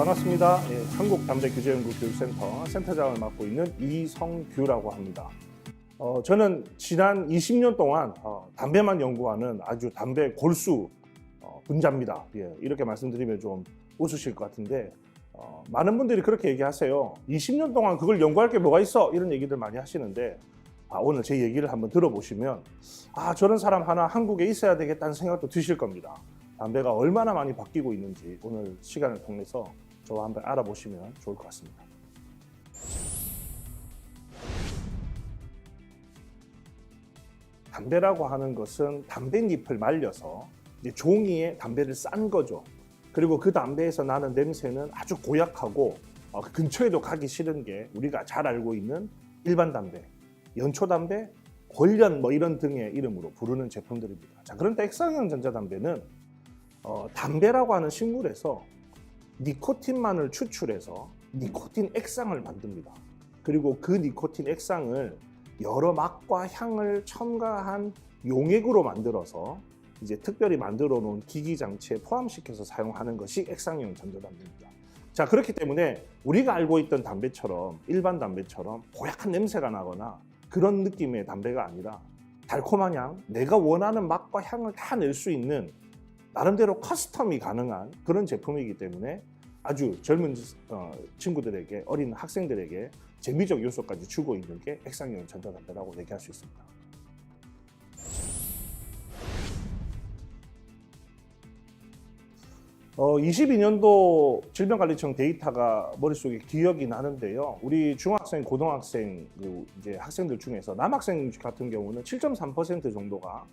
반갑습니다. 한국담배규제연구교육센터 센터장을 맡고 있는 이성규라고 합니다. 저는 지난 20년 동안 담배만 연구하는 아주 담배 골수 분자입니다. 이렇게 말씀드리면 좀 웃으실 것 같은데 많은 분들이 그렇게 얘기하세요. 20년 동안 그걸 연구할 게 뭐가 있어? 이런 얘기들 많이 하시는데 오늘 제 얘기를 한번 들어보시면 저런 사람 하나 한국에 있어야 되겠다는 생각도 드실 겁니다. 담배가 얼마나 많이 바뀌고 있는지 오늘 시간을 통해서 저와 한번 알아보시면 좋을 것 같습니다. 담배라고 하는 것은 담뱃잎을 말려서 이제 종이에 담배를 싼 거죠. 그리고 그 담배에서 나는 냄새는 아주 고약하고 근처에도 가기 싫은 게 우리가 잘 알고 있는 일반 담배, 연초 담배, 권련 이런 등의 이름으로 부르는 제품들입니다. 자, 그런데 액상형 전자담배는 담배라고 하는 식물에서 니코틴만을 추출해서 니코틴 액상을 만듭니다. 그리고 그 니코틴 액상을 여러 맛과 향을 첨가한 용액으로 만들어서 이제 특별히 만들어 놓은 기기 장치에 포함시켜서 사용하는 것이 액상형 전자담배입니다. 자, 그렇기 때문에 우리가 알고 있던 담배처럼 일반 담배처럼 고약한 냄새가 나거나 그런 느낌의 담배가 아니라 달콤한 향, 내가 원하는 맛과 향을 다 낼 수 있는 나름대로 커스텀이 가능한 그런 제품이기 때문에 아주 젊은 친구들에게, 어린 학생들에게 재미적 요소까지 주고 있는 게 액상형 전자담배라고 얘기할 수 있습니다. 어, 22년도 질병관리청 데이터가 머릿속에 기억이 나는데요. 우리 중학생, 고등학생 이제 학생들 중에서 남학생 같은 경우는 7.3% 정도가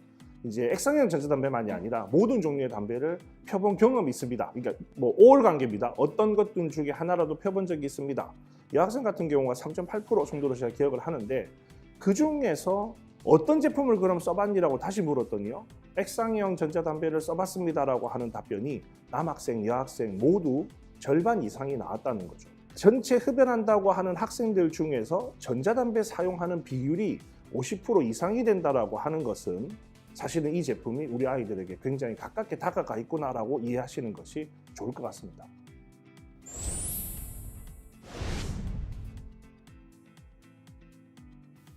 이제 액상형 전자담배만이 아니라 모든 종류의 담배를 펴본 경험이 있습니다. 그러니까 오월관계입니다. 어떤 것들 중에 하나라도 펴본 적이 있습니다. 여학생 같은 경우가 3.8% 정도로 제가 기억을 하는데 그 중에서 어떤 제품을 그럼 써봤니라고 다시 물었더니요. 액상형 전자담배를 써봤습니다라고 하는 답변이 남학생, 여학생 모두 절반 이상이 나왔다는 거죠. 전체 흡연한다고 하는 학생들 중에서 전자담배 사용하는 비율이 50% 이상이 된다라고 하는 것은 사실은 이 제품이 우리 아이들에게 굉장히 가깝게 다가가 있구나라고 이해하시는 것이 좋을 것 같습니다.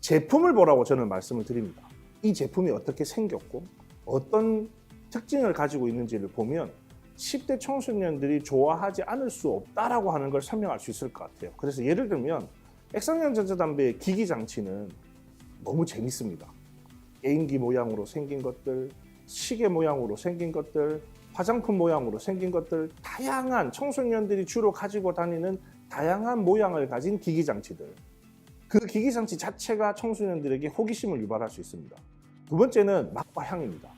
제품을 보라고 저는 말씀을 드립니다. 이 제품이 어떻게 생겼고 어떤 특징을 가지고 있는지를 보면 10대 청소년들이 좋아하지 않을 수 없다라고 하는 걸 설명할 수 있을 것 같아요. 그래서 예를 들면 액상형 전자담배의 기기 장치는 너무 재밌습니다. 게임기 모양으로 생긴 것들, 시계 모양으로 생긴 것들, 화장품 모양으로 생긴 것들, 다양한 청소년들이 주로 가지고 다니는 다양한 모양을 가진 기기 장치들. 그 기기 장치 자체가 청소년들에게 호기심을 유발할 수 있습니다. 두 번째는 맛과 향입니다.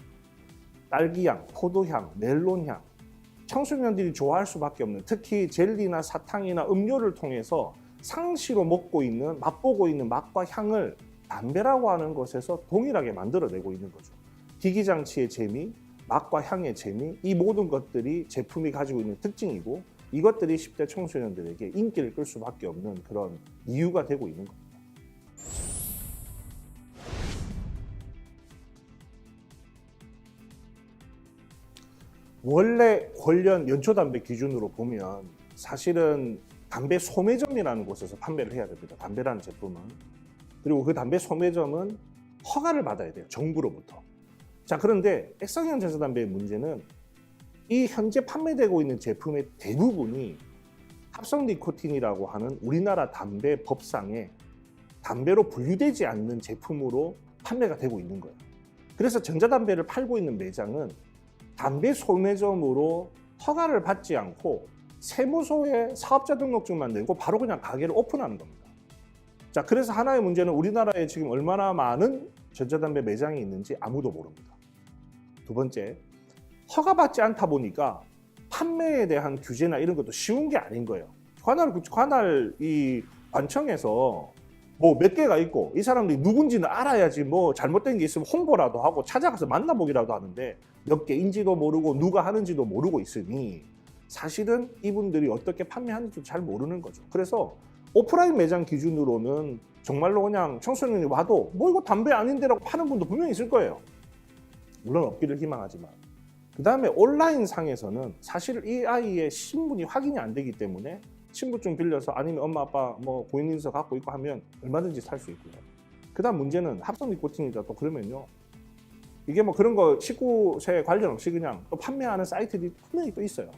딸기향, 포도향, 멜론향. 청소년들이 좋아할 수밖에 없는, 특히 젤리나 사탕이나 음료를 통해서 상시로 먹고 있는, 맛보고 있는 맛과 향을 담배라고 하는 것에서 동일하게 만들어내고 있는 거죠. 기기 장치의 재미, 맛과 향의 재미, 이 모든 것들이 제품이 가지고 있는 특징이고 이것들이 10대 청소년들에게 인기를 끌 수밖에 없는 그런 이유가 되고 있는 겁니다. 원래 권련 연초담배 기준으로 보면 사실은 담배 소매점이라는 곳에서 판매를 해야 됩니다. 담배라는 제품은. 그리고 그 담배 소매점은 허가를 받아야 돼요. 정부로부터. 자, 그런데 액상형 전자담배의 문제는 이 현재 판매되고 있는 제품의 대부분이 합성 니코틴이라고 하는 우리나라 담배 법상에 담배로 분류되지 않는 제품으로 판매가 되고 있는 거예요. 그래서 전자담배를 팔고 있는 매장은 담배 소매점으로 허가를 받지 않고 세무서에 사업자 등록증만 내고 바로 그냥 가게를 오픈하는 겁니다. 자, 그래서 하나의 문제는 우리나라에 지금 얼마나 많은 전자담배 매장이 있는지 아무도 모릅니다. 두 번째, 허가받지 않다 보니까 판매에 대한 규제나 이런 것도 쉬운 게 아닌 거예요. 관할 이 관청에서 몇 개가 있고 이 사람들이 누군지는 알아야지 잘못된 게 있으면 홍보라도 하고 찾아가서 만나보기라도 하는데 몇 개인지도 모르고 누가 하는지도 모르고 있으니 사실은 이분들이 어떻게 판매하는지도 잘 모르는 거죠. 그래서 오프라인 매장 기준으로는 정말로 그냥 청소년이 와도 이거 담배 아닌데라고 파는 분도 분명히 있을 거예요. 물론 없기를 희망하지만. 그 다음에 온라인 상에서는 사실 이 아이의 신분이 확인이 안 되기 때문에 신분증 빌려서 아니면 엄마 아빠 뭐 고인인증서 갖고 있고 하면 얼마든지 살 수 있고요. 그 다음 문제는 합성 니코틴이다. 또 그러면요, 이게 뭐 그런 거 19세 관련 없이 그냥 또 판매하는 사이트들이 분명히 또 있어요.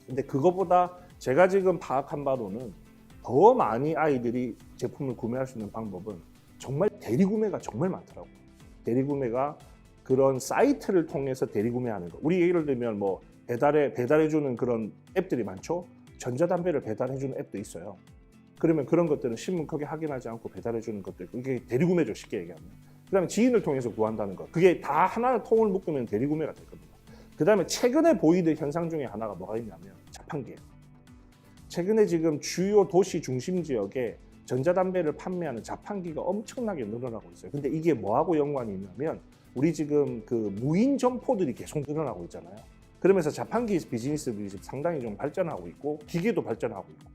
근데 그거보다 제가 지금 파악한 바로는 더 많이 아이들이 제품을 구매할 수 있는 방법은 정말 대리구매가 정말 많더라고요. 대리구매가 그런 사이트를 통해서 대리구매하는 거. 우리 예를 들면 뭐 배달해주는 그런 앱들이 많죠. 전자담배를 배달해주는 앱도 있어요. 그러면 그런 것들은 신문 크게 확인하지 않고 배달해주는 것들, 이게 대리구매죠, 쉽게 얘기하면. 그 다음에 지인을 통해서 구한다는 거. 그게 다 하나의 통을 묶으면 대리구매가 될 겁니다. 그 다음에 최근에 보이는 현상 중에 하나가 뭐가 있냐면 자판기예요. 최근에 지금 주요 도시 중심 지역에 전자담배를 판매하는 자판기가 엄청나게 늘어나고 있어요. 근데 이게 뭐하고 연관이 있냐면 우리 지금 그 무인 점포들이 계속 늘어나고 있잖아요. 그러면서 자판기 비즈니스들이 지금 상당히 좀 발전하고 있고 기계도 발전하고 있고,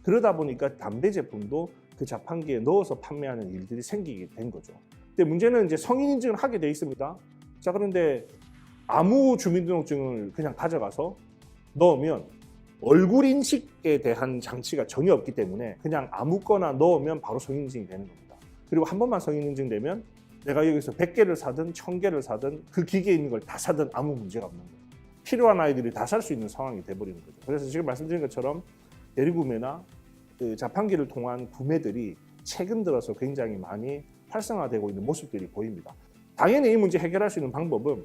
그러다 보니까 담배 제품도 그 자판기에 넣어서 판매하는 일들이 생기게 된 거죠. 근데 문제는 이제 성인 인증을 하게 돼 있습니다. 자, 그런데 아무 주민등록증을 그냥 가져가서 넣으면 얼굴 인식에 대한 장치가 전혀 없기 때문에 그냥 아무거나 넣으면 바로 성인 인증이 되는 겁니다. 그리고 한 번만 성인 인증되면 내가 여기서 100개를 사든 1000개를 사든 그 기계에 있는 걸 다 사든 아무 문제가 없는 거예요. 필요한 아이들이 다 살 수 있는 상황이 돼버리는 거죠. 그래서 지금 말씀드린 것처럼 대리구매나 그 자판기를 통한 구매들이 최근 들어서 굉장히 많이 활성화되고 있는 모습들이 보입니다. 당연히 이 문제 해결할 수 있는 방법은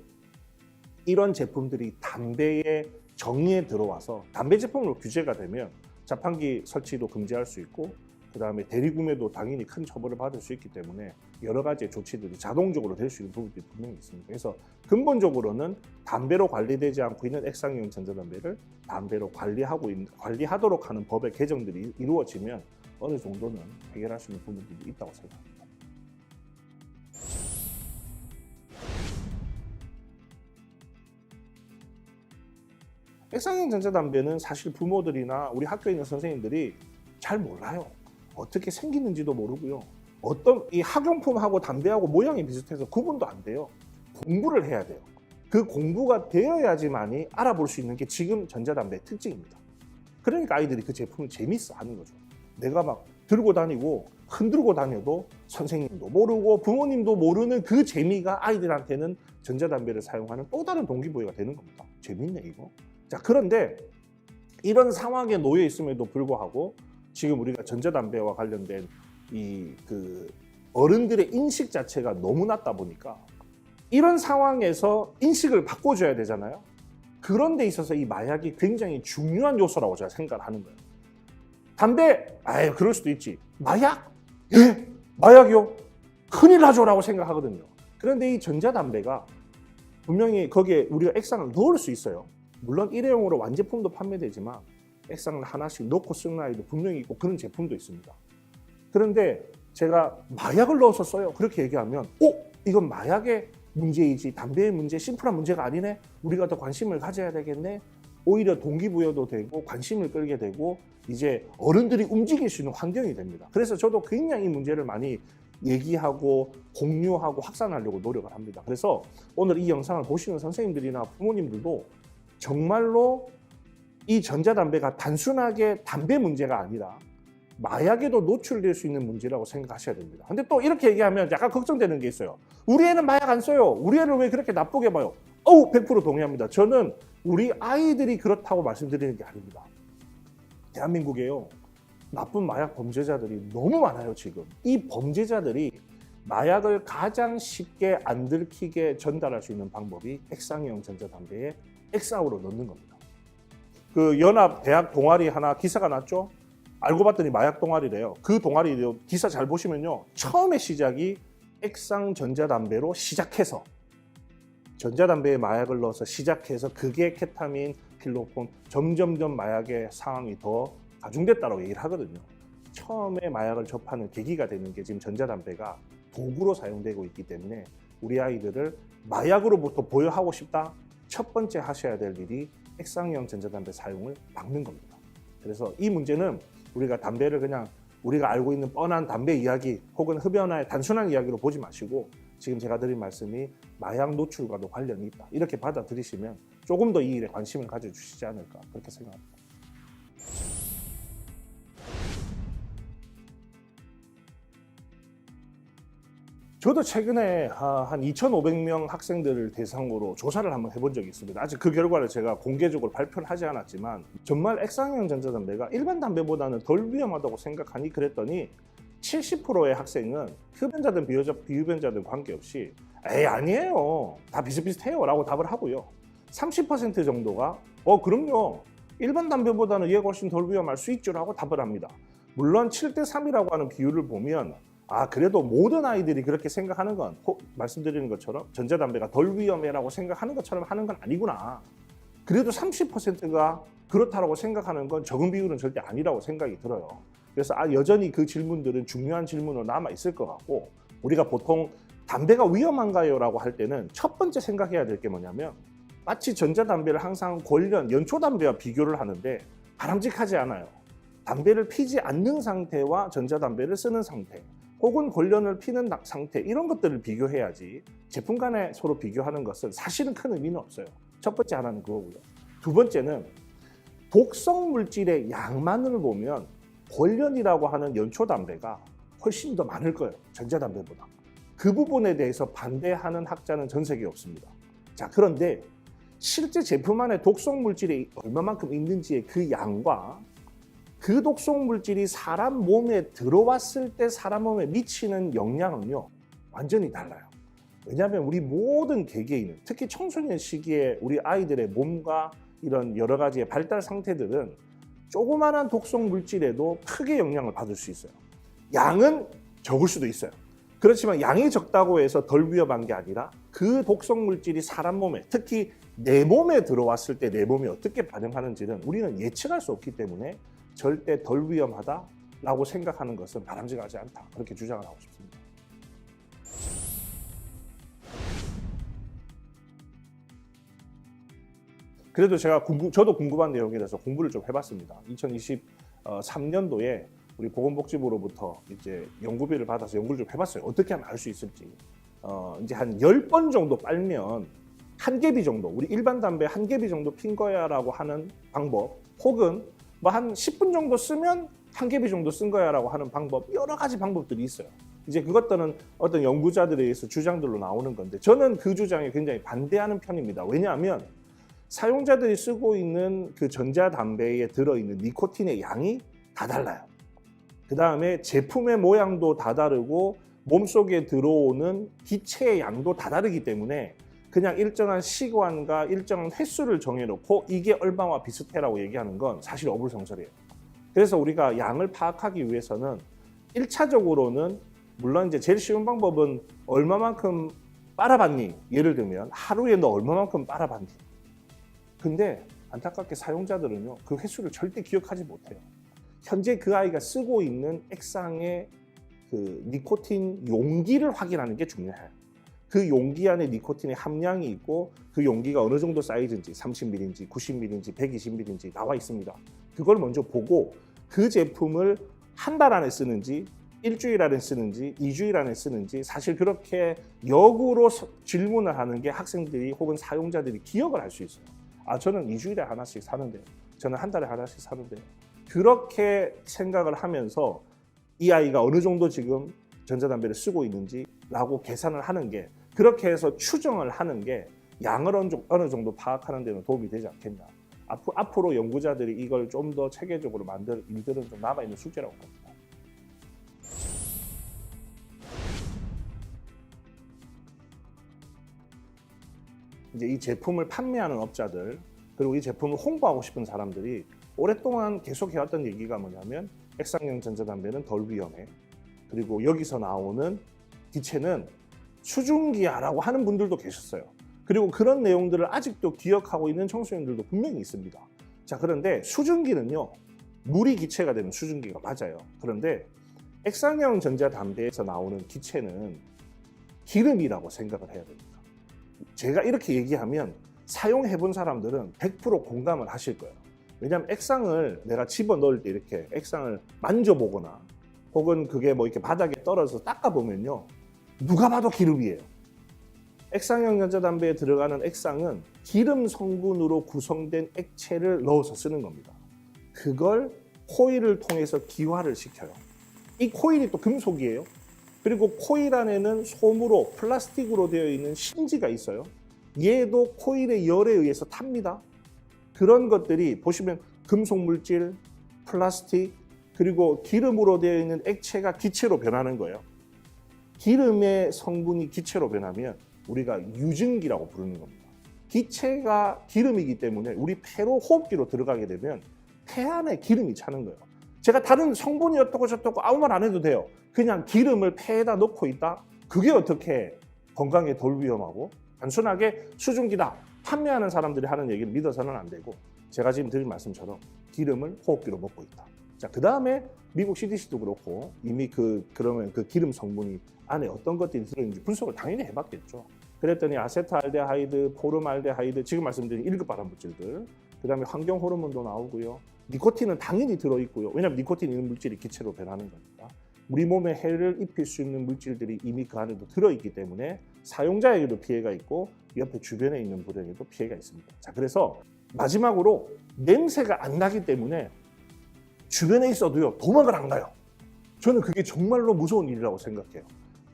이런 제품들이 담배의 정의에 들어와서 담배 제품으로 규제가 되면 자판기 설치도 금지할 수 있고, 그 다음에 대리구매도 당연히 큰 처벌을 받을 수 있기 때문에 여러 가지의 조치들이 자동적으로 될 수 있는 부분들이 분명히 있습니다. 그래서 근본적으로는 담배로 관리되지 않고 있는 액상용 전자담배를 담배로 관리하도록 하는 법의 개정들이 이루어지면 어느 정도는 해결할 수 있는 부분들이 있다고 생각합니다. 액상용 전자담배는 사실 부모들이나 우리 학교에 있는 선생님들이 잘 몰라요. 어떻게 생기는지도 모르고요. 어떤 이 학용품하고 담배하고 모양이 비슷해서 구분도 안 돼요. 공부를 해야 돼요. 그 공부가 되어야지만이 알아볼 수 있는 게 지금 전자담배의 특징입니다. 그러니까 아이들이 그 제품을 재밌어 하는 거죠. 내가 막 들고 다니고 흔들고 다녀도 선생님도 모르고 부모님도 모르는 그 재미가 아이들한테는 전자담배를 사용하는 또 다른 동기부여가 되는 겁니다. 재밌네 이거. 자, 그런데 이런 상황에 놓여 있음에도 불구하고 지금 우리가 전자담배와 관련된 이 그 어른들의 인식 자체가 너무 낮다 보니까 이런 상황에서 인식을 바꿔줘야 되잖아요. 그런 데 있어서 이 마약이 굉장히 중요한 요소라고 제가 생각을 하는 거예요. 담배, 아유 그럴 수도 있지. 마약? 예? 마약이요? 큰일 나죠라고 생각하거든요. 그런데 이 전자담배가 분명히 거기에 우리가 액상을 넣을 수 있어요. 물론 일회용으로 완제품도 판매되지만 액상을 하나씩 넣고 쓰는 아이도 분명히 있고 그런 제품도 있습니다. 그런데 제가 마약을 넣어서 써요 그렇게 얘기하면 이건 마약의 문제이지 담배의 문제, 심플한 문제가 아니네, 우리가 더 관심을 가져야 되겠네, 오히려 동기부여도 되고 관심을 끌게 되고 이제 어른들이 움직일 수 있는 환경이 됩니다. 그래서 저도 굉장히 이 문제를 많이 얘기하고 공유하고 확산하려고 노력을 합니다. 그래서 오늘 이 영상을 보시는 선생님들이나 부모님들도 정말로 이 전자담배가 단순하게 담배 문제가 아니라 마약에도 노출될 수 있는 문제라고 생각하셔야 됩니다. 근데 또 이렇게 얘기하면 약간 걱정되는 게 있어요. 우리 애는 마약 안 써요. 우리 애를 왜 그렇게 나쁘게 봐요? 100% 동의합니다. 저는 우리 아이들이 그렇다고 말씀드리는 게 아닙니다. 대한민국에요, 나쁜 마약 범죄자들이 너무 많아요. 지금 이 범죄자들이 마약을 가장 쉽게 안 들키게 전달할 수 있는 방법이 액상형 전자담배에 액상으로 넣는 겁니다. 그 연합 대학 동아리 하나 기사가 났죠. 알고 봤더니 마약 동아리래요. 그 동아리 기사 잘 보시면요, 처음에 시작이 액상 전자담배로 시작해서 전자담배에 마약을 넣어서 시작해서 그게 케타민, 필로폰, 점점점 마약의 상황이 더 가중됐다고 얘기를 하거든요. 처음에 마약을 접하는 계기가 되는 게 지금 전자담배가 도구로 사용되고 있기 때문에 우리 아이들을 마약으로부터 보호하고 싶다? 첫 번째 하셔야 될 일이 액상형 전자담배 사용을 막는 겁니다. 그래서 이 문제는 우리가 담배를 그냥 우리가 알고 있는 뻔한 담배 이야기 혹은 흡연화의 단순한 이야기로 보지 마시고 지금 제가 드린 말씀이 마약 노출과도 관련이 있다. 이렇게 받아들이시면 조금 더 이 일에 관심을 가져주시지 않을까 그렇게 생각합니다. 저도 최근에 한 2,500명 학생들을 대상으로 조사를 한번 해본 적이 있습니다. 아직 그 결과를 제가 공개적으로 발표를 하지 않았지만 정말 액상형 전자담배가 일반 담배보다는 덜 위험하다고 생각하니 그랬더니 70%의 학생은 흡연자든 비흡연자든 관계없이 에이 아니에요 다 비슷비슷해요 라고 답을 하고요. 30% 정도가 그럼요 일반 담배보다는 얘가 훨씬 덜 위험할 수 있죠 라고 답을 합니다. 물론 7대3이라고 하는 비율을 보면 그래도 모든 아이들이 그렇게 생각하는 건 말씀드리는 것처럼 전자담배가 덜 위험해라고 생각하는 것처럼 하는 건 아니구나. 그래도 30%가 그렇다라고 생각하는 건 적은 비율은 절대 아니라고 생각이 들어요. 그래서 여전히 그 질문들은 중요한 질문으로 남아 있을 것 같고 우리가 보통 담배가 위험한가요? 라고 할 때는 첫 번째 생각해야 될 게 뭐냐면 마치 전자담배를 항상 연초담배와 비교를 하는데 바람직하지 않아요. 담배를 피지 않는 상태와 전자담배를 쓰는 상태 혹은 권련을 피는 상태 이런 것들을 비교해야지 제품 간에 서로 비교하는 것은 사실은 큰 의미는 없어요. 첫 번째 하나는 그거고요. 두 번째는 독성 물질의 양만을 보면 권련이라고 하는 연초담배가 훨씬 더 많을 거예요. 전자담배보다. 그 부분에 대해서 반대하는 학자는 전 세계에 없습니다. 자, 그런데 실제 제품 안에 독성 물질이 얼마만큼 있는지의 그 양과 그 독성 물질이 사람 몸에 들어왔을 때 사람 몸에 미치는 영향은요 완전히 달라요. 왜냐하면 우리 모든 개개인은 특히 청소년 시기에 우리 아이들의 몸과 이런 여러 가지의 발달 상태들은 조그마한 독성 물질에도 크게 영향을 받을 수 있어요. 양은 적을 수도 있어요. 그렇지만 양이 적다고 해서 덜 위험한 게 아니라 그 독성 물질이 사람 몸에 특히 내 몸에 들어왔을 때 내 몸이 어떻게 반응하는지는 우리는 예측할 수 없기 때문에 절대 덜 위험하다라고 생각하는 것은 바람직하지 않다. 그렇게 주장을 하고 싶습니다. 그래도 저도 궁금한 내용이라서 공부를 좀 해봤습니다. 2023년도에 우리 보건복지부로부터 이제 연구비를 받아서 연구를 좀 해봤어요. 어떻게 하면 알 수 있을지. 이제 한 10번 정도 빨면 한 개비 정도, 우리 일반 담배 한 개비 정도 핀 거야라고 하는 방법, 혹은 뭐 한 10분 정도 쓰면 한 개비 정도 쓴 거야라고 하는 방법, 여러 가지 방법들이 있어요. 이제 그것들은 어떤 연구자들에 의해서 주장들로 나오는 건데 저는 그 주장에 굉장히 반대하는 편입니다. 왜냐하면 사용자들이 쓰고 있는 그 전자담배에 들어있는 니코틴의 양이 다 달라요. 그 다음에 제품의 모양도 다 다르고 몸속에 들어오는 기체의 양도 다 다르기 때문에 그냥 일정한 시간과 일정한 횟수를 정해놓고 이게 얼마와 비슷해라고 얘기하는 건 사실 어불성설이에요. 그래서 우리가 양을 파악하기 위해서는 1차적으로는 물론 이제 제일 쉬운 방법은 얼마만큼 빨아봤니? 예를 들면 하루에 너 얼마만큼 빨아봤니? 근데 안타깝게 사용자들은요 그 횟수를 절대 기억하지 못해요. 현재 그 아이가 쓰고 있는 액상의 그 니코틴 용기를 확인하는 게 중요해요. 그 용기 안에 니코틴의 함량이 있고 그 용기가 어느 정도 사이즈인지 30ml인지 90ml인지 120ml인지 나와 있습니다. 그걸 먼저 보고 그 제품을 한 달 안에 쓰는지 일주일 안에 쓰는지 2주일 안에 쓰는지 사실 그렇게 역으로 질문을 하는 게 학생들이 혹은 사용자들이 기억을 할 수 있어요. 저는 2주일에 하나씩 사는데요. 저는 한 달에 하나씩 사는데요. 그렇게 생각을 하면서 이 아이가 어느 정도 지금 전자담배를 쓰고 있는지라고 계산을 하는 게 그렇게 해서 추정을 하는 게 양을 어느 정도 파악하는 데는 도움이 되지 않겠냐. 앞으로 연구자들이 이걸 좀 더 체계적으로 만들 일들은 좀 남아있는 숙제라고 봅니다. 이제 이 제품을 판매하는 업자들 그리고 이 제품을 홍보하고 싶은 사람들이 오랫동안 계속 해왔던 얘기가 뭐냐면 액상형 전자담배는 덜 위험해. 그리고 여기서 나오는 기체는 수증기야라고 하는 분들도 계셨어요. 그리고 그런 내용들을 아직도 기억하고 있는 청소년들도 분명히 있습니다. 자, 그런데 수증기는요, 물이 기체가 되는 수증기가 맞아요. 그런데 액상형 전자담배에서 나오는 기체는 기름이라고 생각을 해야 됩니다. 제가 이렇게 얘기하면 사용해본 사람들은 100% 공감을 하실 거예요. 왜냐하면 액상을 내가 집어넣을 때 이렇게 액상을 만져보거나 혹은 그게 뭐 이렇게 바닥에 떨어져서 닦아보면요, 누가 봐도 기름이에요. 액상형 전자담배에 들어가는 액상은 기름 성분으로 구성된 액체를 넣어서 쓰는 겁니다. 그걸 코일을 통해서 기화를 시켜요. 이 코일이 또 금속이에요. 그리고 코일 안에는 솜으로 플라스틱으로 되어 있는 심지가 있어요. 얘도 코일의 열에 의해서 탑니다. 그런 것들이 보시면 금속 물질, 플라스틱, 그리고 기름으로 되어 있는 액체가 기체로 변하는 거예요. 기름의 성분이 기체로 변하면 우리가 유증기라고 부르는 겁니다. 기체가 기름이기 때문에 우리 폐로 호흡기로 들어가게 되면 폐 안에 기름이 차는 거예요. 제가 다른 성분이 어떻고 저떻고 아무 말 안 해도 돼요. 그냥 기름을 폐에다 넣고 있다? 그게 어떻게 건강에 덜 위험하고 단순하게 수증기다 판매하는 사람들이 하는 얘기를 믿어서는 안 되고 제가 지금 드린 말씀처럼 기름을 호흡기로 먹고 있다. 자, 그 다음에 미국 CDC도 그렇고 이미 그러면 그 기름 성분이 안에 어떤 것들이 들어있는지 분석을 당연히 해봤겠죠. 그랬더니 아세트알데하이드, 포름알데하이드, 지금 말씀드린 1급 발암물질들, 그 다음에 환경 호르몬도 나오고요. 니코틴은 당연히 들어있고요. 왜냐하면 니코틴 있는 물질이 기체로 변하는 거니까. 우리 몸에 해를 입힐 수 있는 물질들이 이미 그 안에도 들어있기 때문에 사용자에게도 피해가 있고 옆에 주변에 있는 분에게도 피해가 있습니다. 자, 그래서 마지막으로 냄새가 안 나기 때문에 주변에 있어도요 도망을 안 가요. 저는 그게 정말로 무서운 일이라고 생각해요.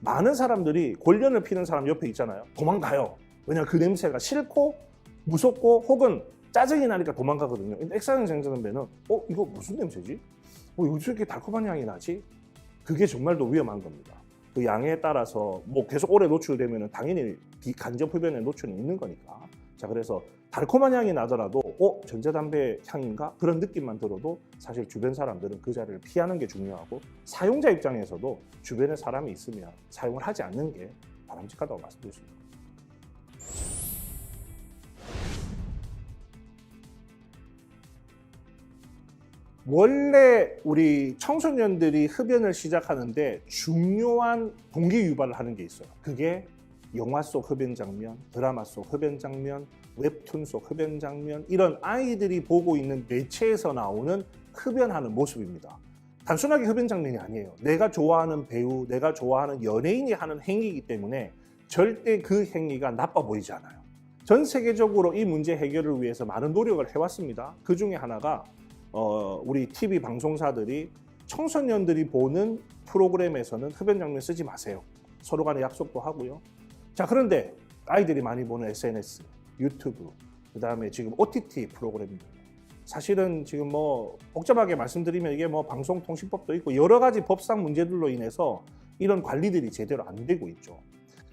많은 사람들이 골련을 피는 사람 옆에 있잖아요. 도망가요. 왜냐하면 그 냄새가 싫고 무섭고 혹은 짜증이 나니까 도망가거든요. 근데 액상형 전자담배는 이거 무슨 냄새지? 요즘 이렇게 달콤한 향이 나지? 그게 정말 더 위험한 겁니다. 그 양에 따라서 뭐 계속 오래 노출되면 당연히 간접 흡연에 노출이 있는 거니까. 자, 그래서 달콤한 향이 나더라도 전자담배 향인가? 그런 느낌만 들어도 사실 주변 사람들은 그 자리를 피하는 게 중요하고 사용자 입장에서도 주변에 사람이 있으면 사용을 하지 않는 게 바람직하다고 말씀드릴 수 있습니다. 원래 우리 청소년들이 흡연을 시작하는데 중요한 동기 유발을 하는 게 있어요. 그게 영화 속 흡연 장면, 드라마 속 흡연 장면, 웹툰 속 흡연 장면, 이런 아이들이 보고 있는 매체에서 나오는 흡연하는 모습입니다. 단순하게 흡연 장면이 아니에요. 내가 좋아하는 배우, 내가 좋아하는 연예인이 하는 행위이기 때문에 절대 그 행위가 나빠 보이지 않아요. 전 세계적으로 이 문제 해결을 위해서 많은 노력을 해왔습니다. 그 중에 하나가 우리 TV 방송사들이 청소년들이 보는 프로그램에서는 흡연 장면 쓰지 마세요. 서로 간에 약속도 하고요. 자, 그런데 아이들이 많이 보는 SNS, 유튜브, 그 다음에 지금 OTT 프로그램들. 사실은 지금 뭐 복잡하게 말씀드리면 이게 뭐 방송통신법도 있고 여러 가지 법상 문제들로 인해서 이런 관리들이 제대로 안 되고 있죠.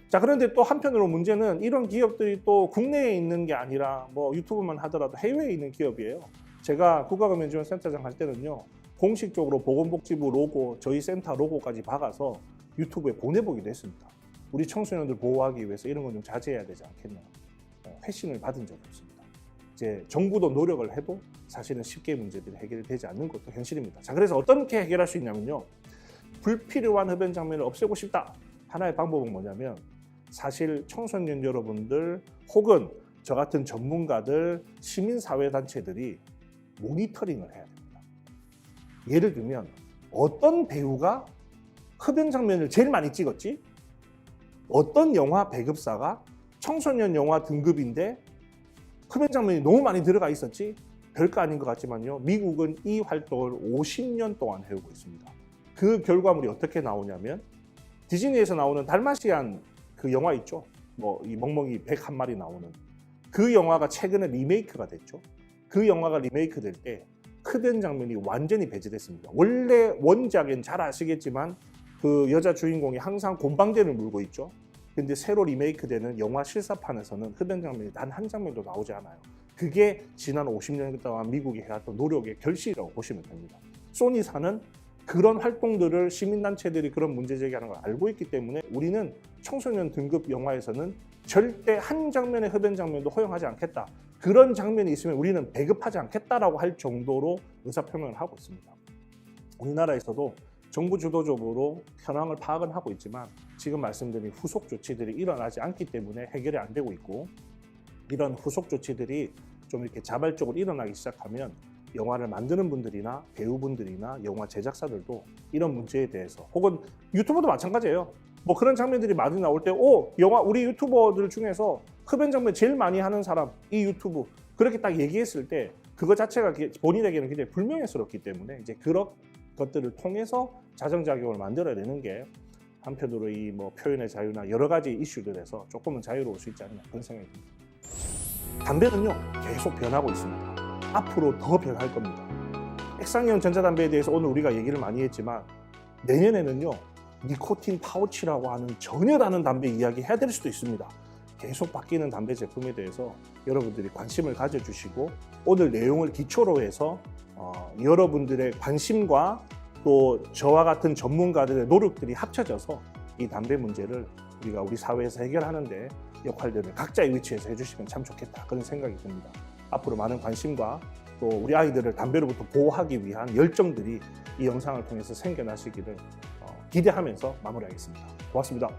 자, 그런데 또 한편으로 문제는 이런 기업들이 또 국내에 있는 게 아니라 뭐 유튜브만 하더라도 해외에 있는 기업이에요. 제가 국가금연지원센터장 할 때는요, 공식적으로 보건복지부 로고, 저희 센터 로고까지 박아서 유튜브에 보내보기도 했습니다. 우리 청소년들 보호하기 위해서 이런 건 좀 자제해야 되지 않겠냐. 회신을 받은 적이 없습니다. 이제 정부도 노력을 해도 사실은 쉽게 문제들이 해결이 되지 않는 것도 현실입니다. 자, 그래서 어떻게 해결할 수 있냐면요, 불필요한 흡연 장면을 없애고 싶다. 하나의 방법은 뭐냐면 사실 청소년 여러분들 혹은 저 같은 전문가들, 시민사회단체들이 모니터링을 해야 됩니다. 예를 들면 어떤 배우가 흡연 장면을 제일 많이 찍었지? 어떤 영화 배급사가 청소년 영화 등급인데 흡연 장면이 너무 많이 들어가 있었지? 별거 아닌 것 같지만요, 미국은 이 활동을 50년 동안 해오고 있습니다. 그 결과물이 어떻게 나오냐면 디즈니에서 나오는 달마시안 그 영화 있죠? 뭐 이 멍멍이 101마리 나오는 그 영화가 최근에 리메이크가 됐죠. 그 영화가 리메이크 될 때 흡연 장면이 완전히 배제됐습니다. 원래 원작엔 잘 아시겠지만 그 여자 주인공이 항상 곰방대를 물고 있죠. 근데 새로 리메이크 되는 영화 실사판에서는 흡연 장면이 단 한 장면도 나오지 않아요. 그게 지난 50년 동안 미국이 해왔던 노력의 결실이라고 보시면 됩니다. 소니사는 그런 활동들을 시민단체들이 그런 문제 제기하는 걸 알고 있기 때문에 우리는 청소년 등급 영화에서는 절대 한 장면의 흡연 장면도 허용하지 않겠다. 그런 장면이 있으면 우리는 배급하지 않겠다라고 할 정도로 의사표명을 하고 있습니다. 우리나라에서도 정부 주도적으로 현황을 파악은 하고 있지만 지금 말씀드린 후속 조치들이 일어나지 않기 때문에 해결이 안 되고 있고, 이런 후속 조치들이 좀 이렇게 자발적으로 일어나기 시작하면 영화를 만드는 분들이나 배우분들이나 영화 제작사들도 이런 문제에 대해서, 혹은 유튜브도 마찬가지예요. 뭐 그런 장면들이 많이 나올 때, 영화 우리 유튜버들 중에서 흡연 장면 제일 많이 하는 사람 이 유튜브 그렇게 딱 얘기했을 때 그거 자체가 본인에게는 굉장히 불명예스럽기 때문에 이제 그런 것들을 통해서 자정작용을 만들어내는 게 한편으로 이 뭐 표현의 자유나 여러 가지 이슈들에서 조금은 자유로울 수 있지 않나 그런 생각이 듭니다. 담배는요 계속 변하고 있습니다. 앞으로 더 변할 겁니다. 액상형 전자담배에 대해서 오늘 우리가 얘기를 많이 했지만 내년에는요 니코틴 파우치라고 하는 전혀 다른 담배 이야기 해야 될 수도 있습니다. 계속 바뀌는 담배 제품에 대해서 여러분들이 관심을 가져주시고 오늘 내용을 기초로 해서 여러분들의 관심과 또 저와 같은 전문가들의 노력들이 합쳐져서 이 담배 문제를 우리가 우리 사회에서 해결하는데 역할들을 각자의 위치에서 해주시면 참 좋겠다 그런 생각이 듭니다. 앞으로 많은 관심과 또 우리 아이들을 담배로부터 보호하기 위한 열정들이 이 영상을 통해서 생겨나시기를 기대하면서 마무리하겠습니다. 고맙습니다.